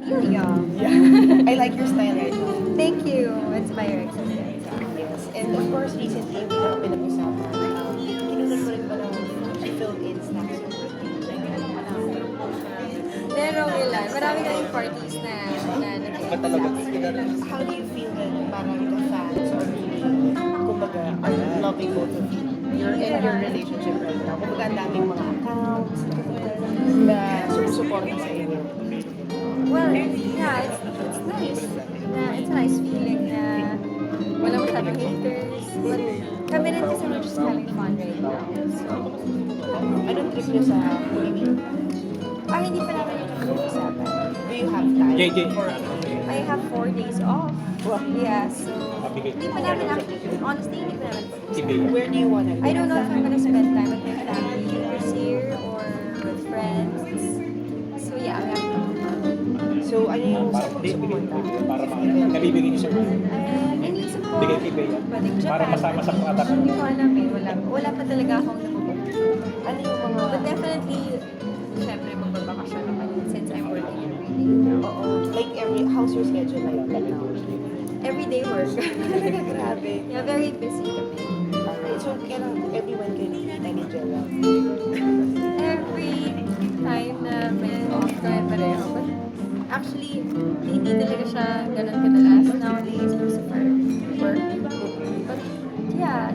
You're young. Yeah. I like your style right now. Thank you. It's my experience. Yes. And of course, recently, hindi na pinag-usapan. Kinunan mo rin ba ng Philippine snacks yung birthday? Merong ilan. Marami kaming parties na Ba talaga? How do you feel that parang the fans are really, kumbaga, are loving both of you? You're in your relationship right now. Kumbaga, ang daming mga accounts na sumusuporta sa inyo. Well, yeah, it's nice. It's a nice feeling na wala masyadong haters. But kami rin kasi we're just having fun right now. So, Anong trip niyo sa Pulimi? hindi pa namin yung pag-uusapan. Do you have time JJ. for I have 4 days off. Wow. Yeah, so hindi pa namin honestly, hindi pa namin pag-uusapan. Where do you wanna go? I don't know if I'm gonna spend time with my family this year or with friends. So yeah, we have to talk. So, ano yung saan mo gusto pumunta? Para nabibigyan niyo sa Iniisip ko, Bigay kay Bea. pwedeng Japan. Para masama sa mga Hindi ko alam eh. Wala pa talaga akong nabubook. Ano yung mga... But definitely, syempre magbabakasyon naman yun since I'm working every day. Oo. Like, how's your schedule like right now? Everyday work. Grabe. Yeah, very busy kami. Okay, so everyone can nakikita ni Jella. Every time na may off kami pareho. But actually, hindi talaga siya ganun kadalas nowadays because of our work. But yeah,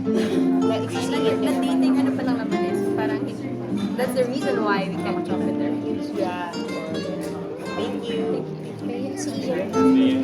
nag-dating ano pa lang naman is parang that's the reason why we can't jump in their Yeah. Thank you. Thank you. See you.